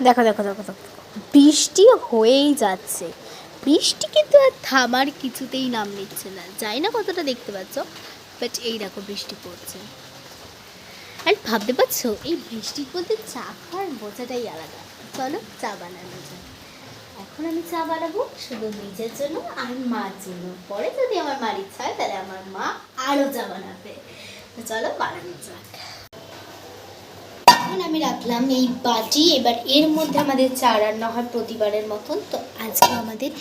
দেখো দেখো দেখো দেখো, বৃষ্টি হয়েই যাচ্ছে। বৃষ্টি কিন্তু আর থামার কিছুতেই নাম নিচ্ছে না। যাই না কতটা দেখতে পাচ্ছ, বাট এই দেখো বৃষ্টি পড়ছে। আর ভাবতে পারছো এই বৃষ্টির মধ্যে চা খাওয়ার মজাটাই আলাদা। চলো চা বানানো যায়। এখন আমি চা বানাবো শুধু নিজের জন্য আর মার জন্য। পরে যদি আমার মার ইচ্ছা হয় তাহলে আমার মা আরও চা বানাবে। তো চলো বানানো যাক। এখন আমি রাখলাম এই বাটি। এবার এর মধ্যে আমাদের চা রান্না হয় প্রতিবারের মতন। তো আজকে আমাদের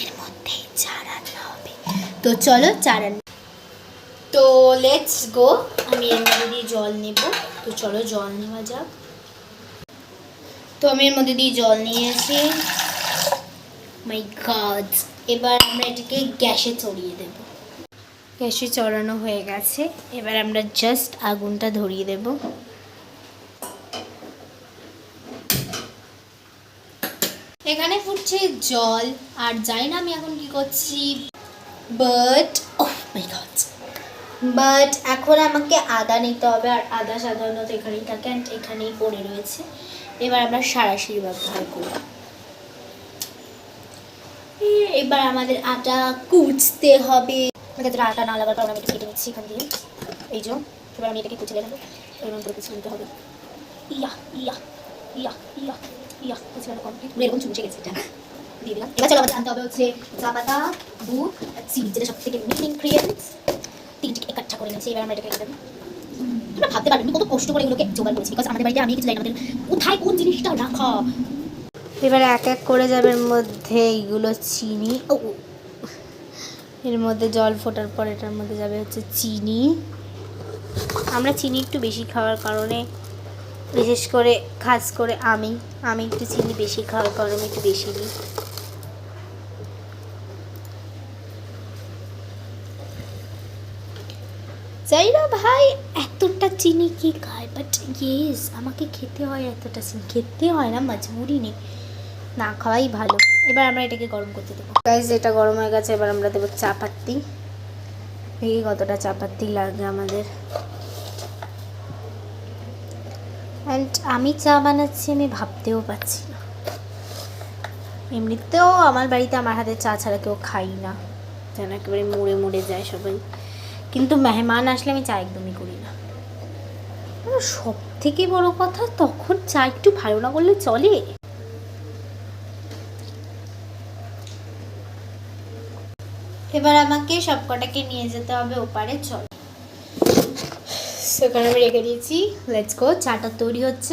এর মধ্যে চা রান্না হবে। তো চলো চা রান্না। তো লেটস গো। আমি এর মধ্যে দিয়ে জল নেব। তো চলো জল নেওয়া যাক। তো আমি এর মধ্যে দিয়ে জল নিয়েছি। মাই গড। এবার আমরা এটাকে গ্যাসে চড়িয়ে দেব। গ্যাসে চড়ানো হয়ে গেছে। এবার আমরা জাস্ট আগুনটা ধরিয়ে দেব। এখানে ফুটছে জল। আর জানি না আমি এখন কি করছি, but oh my god. But এখন আমাকে আদা নিতে হবে। আর আদা সাধারণত এখানেই থাকে অ্যান্ড এখানেই পড়ে রয়েছে। এবার আমরা সাঁড়াশি ব্যবহার করব। এবার আমাদের আটা কুচতে হবে। আমাদের আটা না লাগার কারণে আমি একটু কেটে নিচ্ছি এখান দিয়ে। এই যে এবার আমি এটাকে কুচলে নেবো। এরকম করে কুচলে নিতে হবে। ইয়া ইয়া ইয়া ইয়া ইয়া কুচলানো কমপ্লিট। এরকম চুমচে গেছে এটা দিয়ে দিলাম। এবার চলো আমাদের আনতে হবে হচ্ছে চা পাতা, দুধ, চিনি, যেটা সব থেকে মেন ইনগ্রিডিয়েন্টস। তিনটিকে একট্ঠা করে নিয়েছি। এবার আমরা এটাকে দেবো। তোমরা ভাবতে পারবে আমি কত কষ্ট করে এগুলোকে জোগাড় করেছি। বিকজ আমাদের বাড়িতে আমি কিছু জানি না আমাদের কোথায় কোন জিনিসটা রাখা। এবার এক এক করে যাবে এর মধ্যে এইগুলো চিনি। ও এর মধ্যে জল ফোটার পর এটার মধ্যে যাবে হচ্ছে চিনি। আমরা চিনি একটু বেশি খাওয়ার কারণে, বিশেষ করে খাস করে আমি একটু চিনি বেশি খাওয়ার কারণে একটু বেশি দিই। যাই না ভাই, এতটা চিনি কি খায়, বাট ইয়েস আমাকে খেতে হয়। এতটা চিনি খেতে হয় না, মজবুরি নেই, না খাওয়াই ভালো। এবার আমরা এটাকে গরম করতে দেবো। গাইস এটা গরম হয়ে গেছে। এবার আমরা দেবো চা পাত্তি। দেখি কতটা চা পাত্তি লাগে আমাদের। অ্যান্ড আমি চা বানাচ্ছি আমি ভাবতেও পারছি না। এমনিতেও আমার বাড়িতে আমার হাতে চা ছাড়া কেউ খাই না, যেন একেবারে মরে মরে যায় সবাই। কিন্তু মেহমান আসলে আমি চা একদমই করি না। সব থেকে বড় কথা, তখন চা একটু ভালো না করলে চলে। এবার আমাকে সব কটাকে নিয়ে যেতে হবে ওপারে। চল, সেখানে আমি রেখে দিয়েছি। Let's go. চাটা তৈরি হচ্ছে।